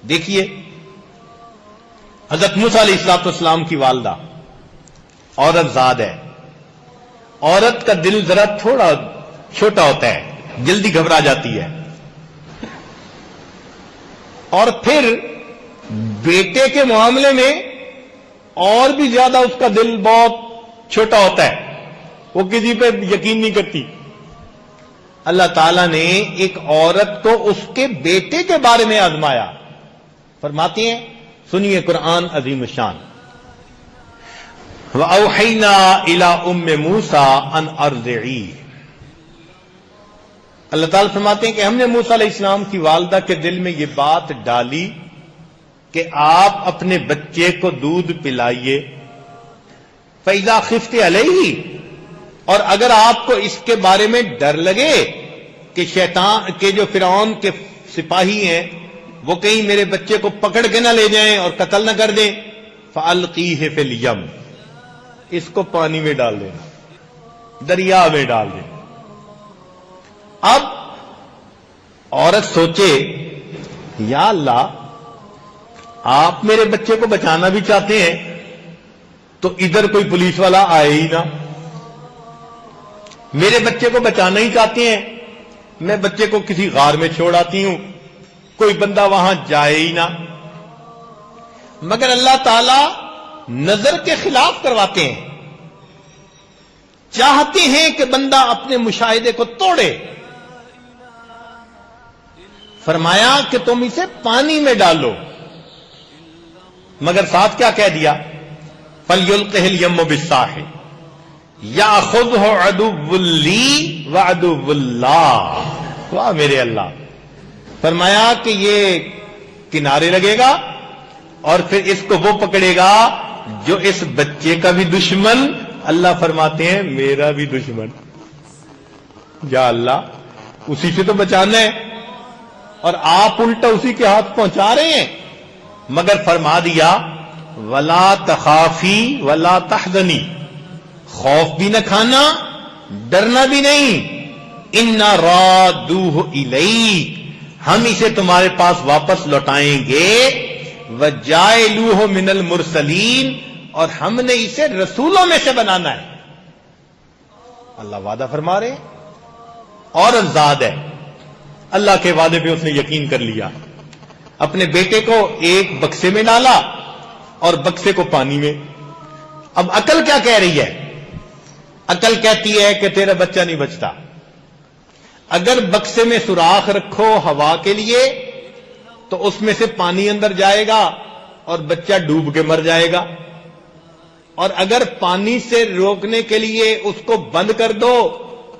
دیکھیے حضرت موسیٰ علیہ السلام کی والدہ عورت زاد ہے. عورت کا دل ذرا تھوڑا چھوٹا ہوتا ہے، جلدی گھبرا جاتی ہے، اور پھر بیٹے کے معاملے میں اور بھی زیادہ اس کا دل بہت چھوٹا ہوتا ہے، وہ کسی پہ یقین نہیں کرتی. اللہ تعالیٰ نے ایک عورت کو اس کے بیٹے کے بارے میں آزمایا. فرماتے ہیں، سنیے قرآن عظیم الشان، وَأَوْحَيْنَا إِلَىٰ أُمِّ مُوسَىٰ أَنْ أَرْضِعِيهِ. اللہ تعالیٰ فرماتے ہیں کہ ہم نے موسیٰ علیہ السلام کی والدہ کے دل میں یہ بات ڈالی کہ آپ اپنے بچے کو دودھ پلائیے. فَإِذَا خِفْتِ عَلَيْهِ، اور اگر آپ کو اس کے بارے میں ڈر لگے کہ شیطان کے جو فرعون کے سپاہی ہیں وہ کہیں میرے بچے کو پکڑ کے نہ لے جائیں اور قتل نہ کر دیں، فَأَلْقِيهِ فِي الْيَمِّ، اس کو پانی میں ڈال دینا، دریا میں ڈال دینا. اب عورت سوچے، یا اللہ آپ میرے بچے کو بچانا بھی چاہتے ہیں تو ادھر کوئی پولیس والا آئے ہی نہ. میرے بچے کو بچانا ہی چاہتے ہیں، میں بچے کو کسی غار میں چھوڑ آتی ہوں، کوئی بندہ وہاں جائے ہی نہ. مگر اللہ تعالی نظر کے خلاف کرواتے ہیں، چاہتے ہیں کہ بندہ اپنے مشاہدے کو توڑے. فرمایا کہ تم اسے پانی میں ڈالو، مگر ساتھ کیا کہہ دیا؟ فَلْيُلْقِهِ الْيَمُّ بِالسَّاحِلِ يَأْخُذْهُ عَدُوٌّ لِّي وَعَدُوٌّ اللَّهِ. واہ میرے اللہ. فرمایا کہ یہ کنارے لگے گا اور پھر اس کو وہ پکڑے گا جو اس بچے کا بھی دشمن، اللہ فرماتے ہیں میرا بھی دشمن. یا اللہ اسی سے تو بچانا ہے اور آپ الٹا اسی کے ہاتھ پہنچا رہے ہیں. مگر فرما دیا وَلَا تَخَافِي وَلَا تَحْزَنِي، خوف بھی نہ کھانا، ڈرنا بھی نہیں. اِنَّا رَادُّوهُ إِلَيْكَ، ہم اسے تمہارے پاس واپس لوٹائیں گے. وَجَاعِلُوهُ مِنَ الْمُرْسَلِينَ، اور ہم نے اسے رسولوں میں سے بنانا ہے. اللہ وعدہ فرما رہے ہیں. اور آزاد ہے، اللہ کے وعدے پہ اس نے یقین کر لیا. اپنے بیٹے کو ایک بکسے میں ڈالا اور بکسے کو پانی میں. اب عقل کیا کہہ رہی ہے؟ عقل کہتی ہے کہ تیرا بچہ نہیں بچتا. اگر بکسے میں سوراخ رکھو ہوا کے لیے تو اس میں سے پانی اندر جائے گا اور بچہ ڈوب کے مر جائے گا، اور اگر پانی سے روکنے کے لیے اس کو بند کر دو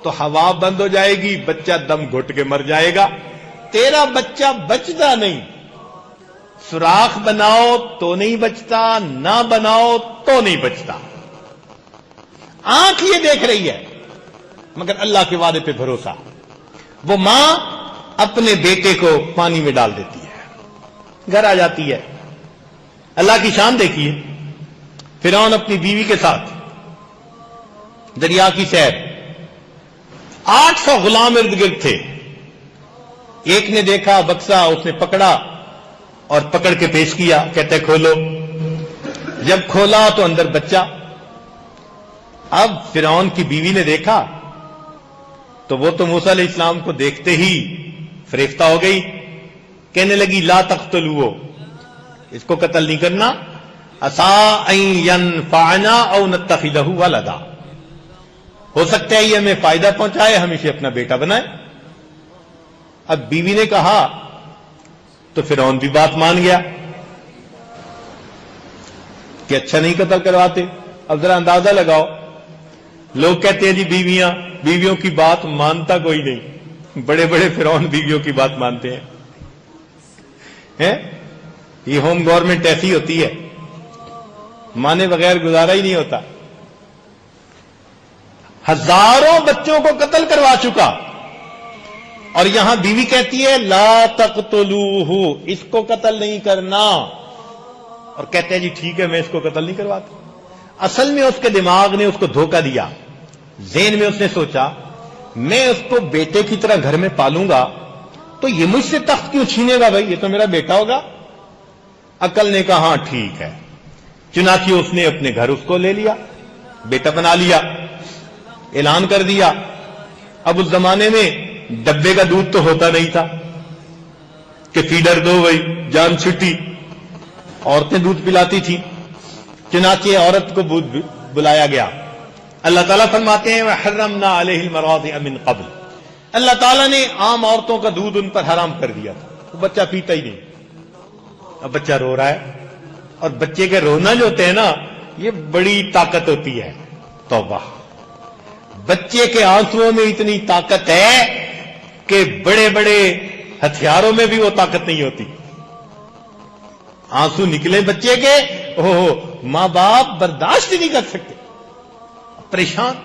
تو ہوا بند ہو جائے گی، بچہ دم گھٹ کے مر جائے گا. تیرا بچہ بچتا نہیں. سوراخ بناؤ تو نہیں بچتا، نہ بناؤ تو نہیں بچتا. آنکھ یہ دیکھ رہی ہے مگر اللہ کے وعدے پہ بھروسہ. وہ ماں اپنے بیٹے کو پانی میں ڈال دیتی ہے، گھر آ جاتی ہے. اللہ کی شان دیکھیے، فرعون اپنی بیوی کے ساتھ دریا کی سیر، 800 غلام ارد گرد تھے. ایک نے دیکھا بکسا، اس نے پکڑا اور پکڑ کے پیش کیا، کہتے کھولو. جب کھولا تو اندر بچہ. اب فرعون کی بیوی نے دیکھا تو وہ تو موسیٰ علیہ السلام کو دیکھتے ہی فریفتہ ہو گئی. کہنے لگی لا تقتلوه، اس کو قتل نہیں کرنا. عسى ان ينفعنا او نتخذه ولدا، ہو سکتا ہے یہ ہمیں فائدہ پہنچائے، ہم اسے اپنا بیٹا بنائیں. اب بیوی نے کہا تو فرعون بھی بات مان گیا کہ اچھا نہیں قتل کرواتے. اب ذرا اندازہ لگاؤ، لوگ کہتے ہیں جی بیویوں کی بات مانتا کوئی نہیں. بڑے بڑے فرعون بیویوں کی بات مانتے ہیں. یہ ہوم گورنمنٹ ایسی ہوتی ہے، مانے بغیر گزارا ہی نہیں ہوتا. ہزاروں بچوں کو قتل کروا چکا، اور یہاں بیوی کہتی ہے لا تقتلوہ، اس کو قتل نہیں کرنا. اور کہتے ہیں جی ٹھیک ہے میں اس کو قتل نہیں کرواتا. اصل میں اس کے دماغ نے اس کو دھوکہ دیا. ذہن میں اس نے سوچا میں اس کو بیٹے کی طرح گھر میں پالوں گا تو یہ مجھ سے تخت کیوں چھینے گا؟ بھائی یہ تو میرا بیٹا ہوگا. عقل نے کہا ہاں ٹھیک ہے، چنانچہ اس نے اپنے گھر اس کو لے لیا، بیٹا بنا لیا، اعلان کر دیا۔ اب اس زمانے میں ڈبے کا دودھ تو ہوتا نہیں تھا کہ فیڈر دو بھائی جان چھٹی، عورتیں دودھ پلاتی تھیں، چنانچہ عورت کو بلایا گیا۔ اللہ تعالیٰ فرماتے ہیں وَحَرَّمْنَا عَلَيْهِ الْمَرَاضِعَ مِنْ قَبْلِ، اللہ تعالیٰ نے عام عورتوں کا دودھ ان پر حرام کر دیا تھا، وہ بچہ پیتا ہی نہیں۔ اب بچہ رو رہا ہے، اور بچے کے رونا جو ہوتے ہیں نا، یہ بڑی طاقت ہوتی ہے۔ توبہ، بچے کے آنسوؤں میں اتنی طاقت ہے کہ بڑے بڑے ہتھیاروں میں بھی وہ طاقت نہیں ہوتی۔ آنسو نکلے بچے کے، ماں باپ برداشت ہی نہیں کر سکتے، پریشان۔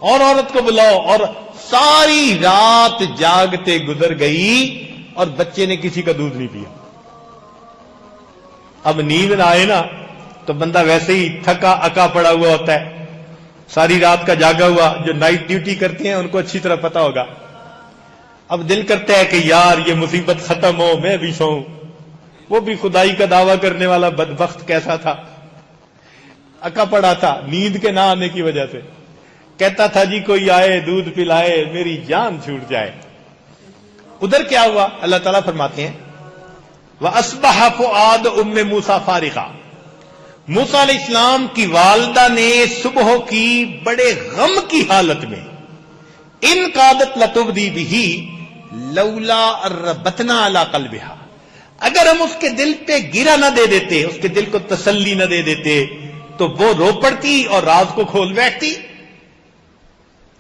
اور عورت کو بلاؤ، اور ساری رات جاگتے گزر گئی اور بچے نے کسی کا دودھ نہیں پیا۔ اب نیند نہ آئے نا تو بندہ ویسے ہی تھکا اکا پڑا ہوا ہوتا ہے، ساری رات کا جاگا ہوا۔ جو نائٹ ڈیوٹی کرتے ہیں ان کو اچھی طرح پتا ہوگا۔ اب دل کرتا ہے کہ یار یہ مصیبت ختم ہو، میں بھی سوؤں۔ وہ بھی خدائی کا دعویٰ کرنے والا بدبخت کیسا تھا، اکا پڑا تھا نیند کے نہ آنے کی وجہ سے، کہتا تھا جی کوئی آئے دودھ پلائے میری جان چھوٹ جائے۔ ادھر کیا ہوا؟ اللہ تعالیٰ فرماتے ہیں وَأَصْبَحَ فُؤَادُ أُمِّ مُوسَىٰ فَارِغًا، موسیٰ علیہ السلام کی والدہ نے صبح کی بڑے غم کی حالت میں ان قادت لتبدی بہ لولا ربتنا علی قلبہا، اگر ہم اس کے دل پہ گرا نہ دے دیتے، اس کے دل کو تسلی نہ دے دیتے تو وہ رو پڑتی اور راز کو کھول بیٹھتی۔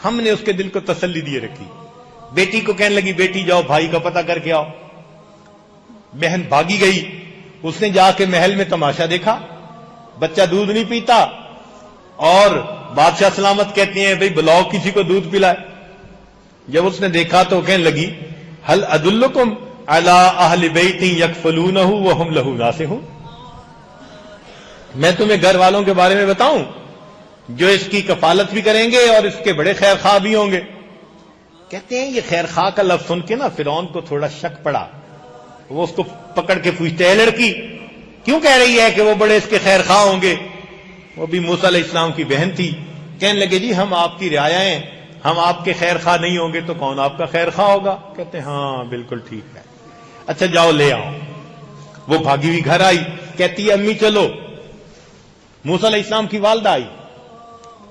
ہم نے اس کے دل کو تسلی دیے رکھی۔ بیٹی کو کہنے لگی بیٹی جاؤ بھائی کا پتہ کر کے آؤ۔ بہن بھاگی گئی، اس نے جا کے محل میں تماشا دیکھا، بچہ دودھ نہیں پیتا، اور بادشاہ سلامت کہتے ہیں بھئی بلاؤ کسی کو دودھ پلائے۔ جب اس نے دیکھا تو کہنے لگی هل ادلکم علی اہل بیت یکفلونہ وہم لہ ناصحون، میں تمہیں گھر والوں کے بارے میں بتاؤں جو اس کی کفالت بھی کریں گے اور اس کے بڑے خیر خواہ بھی ہوں گے۔ کہتے ہیں یہ خیر خواہ کا لفظ سن کے نا فرعون کو تھوڑا شک پڑا، وہ اس کو پکڑ کے پوچھتے ہیں لڑکی کیوں کہہ رہی ہے کہ وہ بڑے اس کے خیر خواہ ہوں گے؟ وہ بھی موسیٰ علیہ السلام کی بہن تھی۔ کہنے لگے جی ہم آپ کی رعایا ہیں، ہم آپ کے خیر خواہ نہیں ہوں گے تو کون آپ کا خیر خواہ ہوگا؟ کہتے ہیں ہاں بالکل ٹھیک ہے، اچھا جاؤ لے آؤ۔ وہ بھاگی ہوئی گھر آئی، کہتی ہے امی چلو۔ موسیٰ علیہ السلام کی والدہ آئی،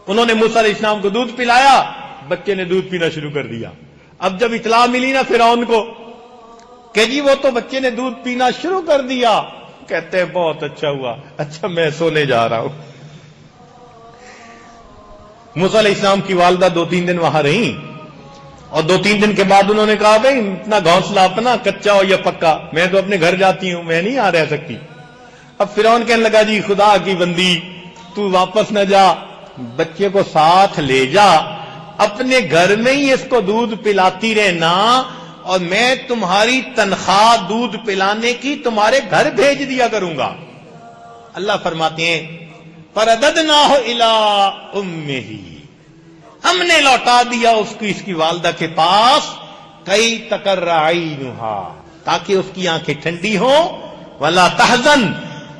انہوں نے موسیٰ علیہ السلام کو دودھ پلایا، بچے نے دودھ پینا شروع کر دیا۔ اب جب اطلاع ملی نا فرعون کو کہ جی وہ تو بچے نے دودھ پینا شروع کر دیا، کہتے ہیں بہت اچھا ہوا، اچھا میں سونے جا رہا ہوں۔ موسیٰ علیہ السلام کی والدہ 2-3 دن وہاں رہیں، اور 2-3 دن کے بعد انہوں نے کہا بھائی اتنا گھونسلہ اپنا کچا ہو یا پکا، میں تو اپنے گھر جاتی ہوں، میں نہیں آ رہ سکتی۔ اب فرعون کہنے لگا جی خدا کی بندی تو واپس نہ جا، بچے کو ساتھ لے جا، اپنے گھر میں ہی اس کو دودھ پلاتی رہنا، اور میں تمہاری تنخواہ دودھ پلانے کی تمہارے گھر بھیج دیا کروں گا۔ اللہ فرماتے ہیں فَرَدَدْنَاهُ إِلَىٰ أُمِّهِ، ہم نے لوٹا دیا اس کی والدہ کے پاس، کئی تقر عینها، تاکہ اس کی آنکھیں ٹھنڈی ہوں، ولا تحزن،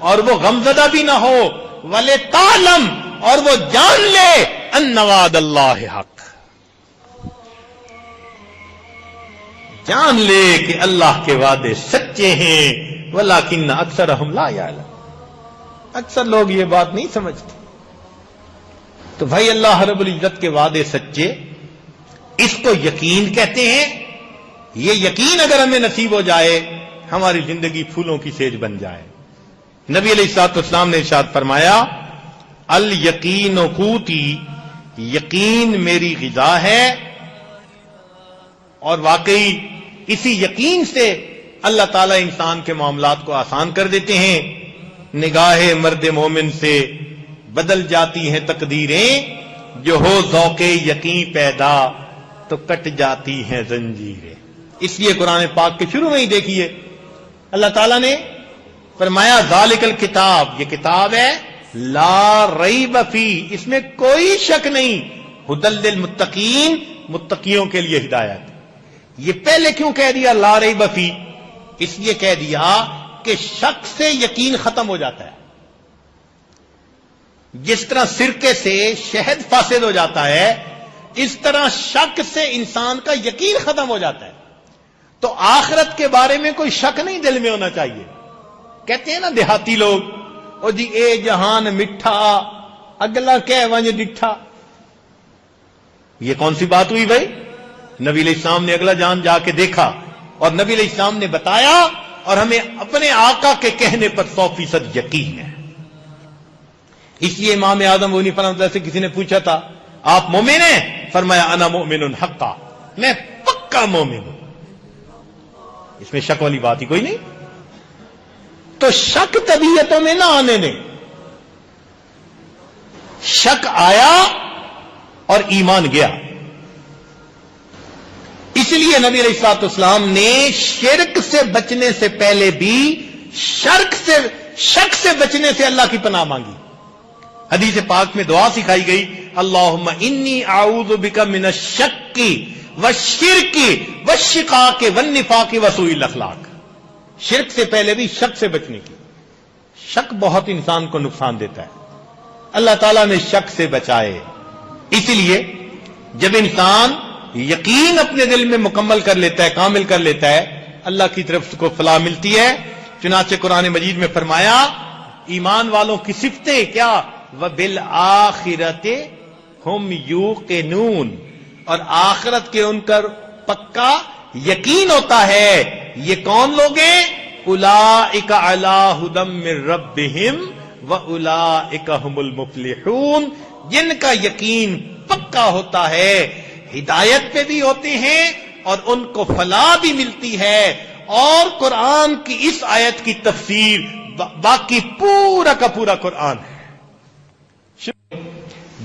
اور وہ غمزدہ بھی نہ ہو، وَلِتَعْلَمْ، اور وہ جان لے ان وعد اللہ حق، جان لے کہ اللہ کے وعدے سچے ہیں، ولیکن اکثرہم لا یعلمون، اکثر لوگ یہ بات نہیں سمجھتے۔ تو بھائی اللہ رب العزت کے وعدے سچے، اس کو یقین کہتے ہیں۔ یہ یقین اگر ہمیں نصیب ہو جائے ہماری زندگی پھولوں کی سیج بن جائے۔ نبی علیہ الصلوۃ والسلام نے ارشاد فرمایا الیقین قوتی، یقین میری غذا ہے، اور واقعی اسی یقین سے اللہ تعالیٰ انسان کے معاملات کو آسان کر دیتے ہیں۔ نگاہ مرد مومن سے بدل جاتی ہیں تقدیریں، جو ہو ذوق یقین پیدا تو کٹ جاتی ہیں زنجیریں۔ اس لیے قرآن پاک کے شروع میں ہی دیکھیے اللہ تعالیٰ نے فرمایا ذالک الکتاب، یہ کتاب ہے لا ریب فی، اس میں کوئی شک نہیں، ھدی للمتقین، متقیوں کے لیے ہدایت۔ یہ پہلے کیوں کہہ دیا لا ریب فی؟ اس لیے کہہ دیا کہ کہ شک سے یقین ختم ہو جاتا ہے. جس طرح سرکے سے شہد فاسد ہو جاتا ہے، اس طرح شک سے انسان کا یقین ختم ہو جاتا ہے. تو آخرت کے بارے میں کوئی شک نہیں دل میں ہونا چاہیے. کہتے ہیں نا دیہاتی لوگ، او جی اے جہان مٹھا اگلا کہہ ونج ڈٹھا. یہ کون سی بات ہوئی بھائی؟ نبی علیہ السلام نے اگلا جان جا کے دیکھا اور نبی علیہ السلام نے بتایا، اور ہمیں اپنے آقا کے کہنے پر 100% یقین ہے. اس لیے امام اعظم ابو حنیفہ رحمۃ اللہ سے کسی نے پوچھا تھا آپ مومن ہیں؟ فرمایا انا مؤمن حقا، میں پکا مومن ہوں. اس میں شک والی بات ہی کوئی نہیں. تو شک طبیعتوں میں نہ آنے دیں. شک آیا اور ایمان گیا. اس لیے نبی علیہ الصلوۃ والسلام نے شرک سے بچنے سے پہلے بھی شک سے بچنے سے اللہ کی پناہ مانگی. حدیث پاک میں دعا سکھائی گئی، اللہم انی اعوذ بک من الشک والشرک والشقاق والنفاق وسوء الاخلاق. شرک سے پہلے بھی شک سے بچنے کی. شک بہت انسان کو نقصان دیتا ہے. اللہ تعالیٰ نے شک سے بچائے. اسی لیے جب انسان یقین اپنے دل میں مکمل کر لیتا ہے، کامل کر لیتا ہے، اللہ کی طرف سے کو فلاح ملتی ہے. چنانچہ قرآن مجید میں فرمایا ایمان والوں کی صفتیں کیا؟ وَبِالْآخِرَةِ هُمْ يُوقِنُونَ، اور آخرت کے ان پر پکا یقین ہوتا ہے. یہ کون لوگ ہیں؟ اولئک علی ھدی من ربہم واولئک ھم المفلحون، جن کا یقین پکا ہوتا ہے، ہدایت پہ بھی ہوتے ہیں اور ان کو فلاح بھی ملتی ہے. اور قرآن کی اس آیت کی تفسیر باقی پورا کا پورا قرآن ہے.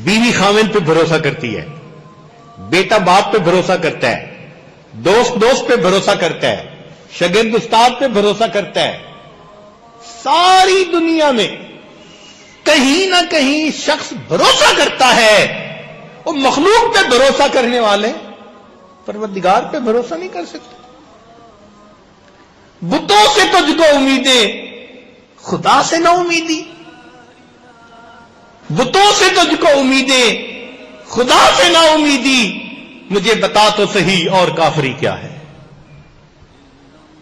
بیوی خاوند پہ بھروسہ کرتی ہے، بیٹا باپ پہ بھروسہ کرتا ہے، دوست پہ بھروسہ کرتا ہے، شاگرد استاد پہ بھروسہ کرتا ہے. ساری دنیا میں کہیں نہ کہیں شخص بھروسہ کرتا ہے. وہ مخلوق پہ بھروسہ کرنے والے پروردگار پہ بھروسہ نہیں کر سکتے. بتوں سے تجھ کو امیدیں، خدا سے نہ امیدی. بتوں سے تجھ کو امیدیں، خدا سے نہ امیدی. مجھے بتا تو صحیح اور کافری کیا ہے.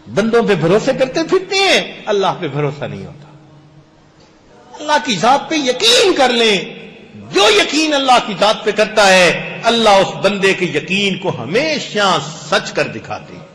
بندوں پہ بھروسے کرتے پھرتے ہیں، اللہ پہ بھروسہ نہیں ہوتا. اللہ کی ذات پہ یقین کر لیں. جو یقین اللہ کی ذات پہ کرتا ہے، اللہ اس بندے کے یقین کو ہمیشہ سچ کر دکھاتے ہیں.